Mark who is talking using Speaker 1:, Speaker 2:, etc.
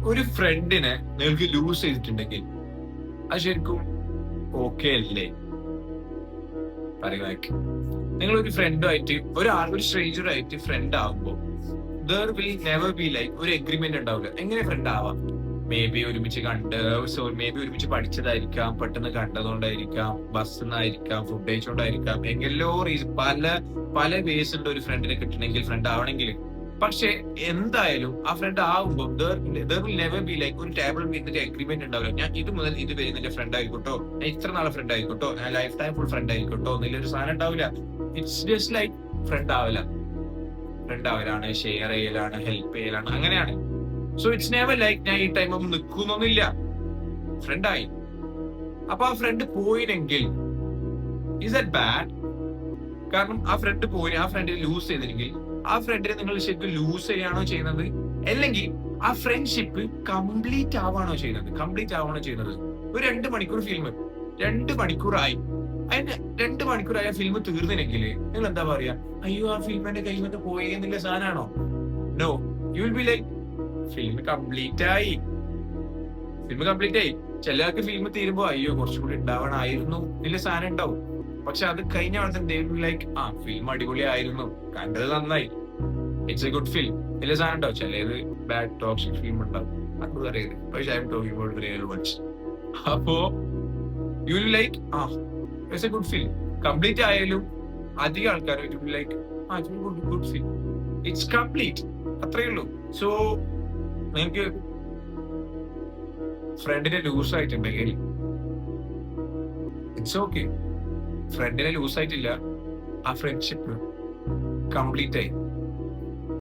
Speaker 1: ഒരു ഫ്രണ്ടിനെ നിങ്ങൾക്ക് ലൂസ് ചെയ്തിട്ടുണ്ടെങ്കിൽ അത് ശരിക്കും ഓക്കെ അല്ലേ? പറയുവാക്ക് നിങ്ങൾ ഒരു ഫ്രണ്ടുമായിട്ട് ഒരു സ്ട്രേഞ്ചറുമായിട്ട് ഫ്രണ്ട് ആകുമ്പോൾ there will never be like ഒരു എഗ്രിമെന്റ് ഉണ്ടാവില്ല. എങ്ങനെ ഫ്രണ്ട് ആവാം? മേ ബി ഒരുമിച്ച് മേ ബി ഒരുമിച്ച് പഠിച്ചതായിരിക്കാം, പെട്ടെന്ന് കണ്ടതുകൊണ്ടായിരിക്കാം, ബസ്സിൽ നിന്നായിരിക്കാം, ഫുഡ് കഴിച്ചുകൊണ്ടായിരിക്കാം, എങ്ങനെല്ലോ പല പല വേസ് ഉണ്ട് ഒരു ഫ്രണ്ടിനെ കിട്ടണമെങ്കിൽ, ഫ്രണ്ട് ആവണമെങ്കിൽ. പക്ഷെ എന്തായാലും ആ ഫ്രണ്ട് ആവുമ്പോൾ there will never be like ഒരു ടേബിൾ മീറ്റിന്റെ അഗ്രിമെന്റ് ഉണ്ടാവില്ല. ഞാൻ ഇത് മുതൽ ഇത് വരെ നിന്റെ ഫ്രണ്ട് ആയിക്കോട്ടോ, ഞാൻ ഇത്ര നാളെ ഫ്രണ്ട് ആയിക്കോട്ടോ, ഞാൻ ലൈഫ് ടൈം ഫുൾ ഫ്രണ്ട് ആയിക്കോട്ടോ എന്നൊരു സാധനം ഉണ്ടാവില്ല. ഇറ്റ്സ് ജസ്റ്റ് ലൈക്ക് ഫ്രണ്ട് ആവില്ല. ഫ്രണ്ട് ആവലാണ്, ഷെയർ ചെയ്യലാണ്, ഹെൽപ്പ് ചെയ്യലാണ്, അങ്ങനെയാണ്. സോ ഇറ്റ്സ് നെവർ ലൈക്ക് ഞാൻ ഈ ടൈം നിൽക്കുന്നൊന്നുമില്ല, ഫ്രണ്ടായി. അപ്പൊ ആ ഫ്രണ്ട് പോയില്ലെങ്കിൽ ഇസ് ദാറ്റ് ബാഡ്? കാരണം ആ ഫ്രണ്ട് പോയി, ആ ഫ്രണ്ടിനെ ലൂസ് ചെയ്തില്ലെങ്കിൽ ആ ഫ്രണ്ടിനെ നിങ്ങൾ ശരിക്കും ലൂസ് ചെയ്യാണോ ചെയ്യുന്നത്, അല്ലെങ്കിൽ ആ ഫ്രണ്ട്ഷിപ്പ് കംപ്ലീറ്റ് ആവാണോ ചെയ്യുന്നത്? ഒരു 2 മണിക്കൂർ ഫിലിം, 2 മണിക്കൂറായി, അതിന്റെ 2 മണിക്കൂറായ ഫിലിം തീർന്നില്ലെങ്കിൽ നിങ്ങൾ എന്താ പറയാ? അയ്യോ, ആ ഫിലിം എന്റെ കയ്യിൽ നിന്ന് പോയി എന്നുള്ള സാധനമാണോ? No, you will be like film complete ആയി. ചില ആൾക്ക് ഫിലിം തീരുമ്പോ അയ്യോ കുറച്ചുകൂടി ഉണ്ടാവണമായിരുന്നു എന്നുള്ള സാധനം ഉണ്ടാവും. പക്ഷെ അത് കഴിഞ്ഞ ലൈക്ക് ആ ഫിലിം അടിപൊളിയായിരുന്നു, കണ്ടത് നന്നായി, ഇറ്റ്സ് എ ഗുഡ് ഫിലിം വലിയ സാധനം ഉണ്ടാവും. ചിലത് ബാഡ് ടോക്സിക് ഫിലിം ഉണ്ടാവും, അത് അറിയത്. പക്ഷെ I am talking about real ones. അപ്പോ you will like ah it's a good film. Complete ആയാലും അധികം ആൾക്കാർ like ah it's a good film, it's complete, അത്രയേ ഉള്ളൂ. സോ നിങ്ങൾക്ക് ഫ്രണ്ടിനെ ലൂസ് ആയിട്ടുണ്ടെങ്കിൽ ഇറ്റ്സ് ഓക്കെ. ഫ്രണ്ടിനെ ലൂസ് ആയിട്ടില്ല, ആ ഫ്രണ്ട്ഷിപ്പ് കംപ്ലീറ്റ് ആയി.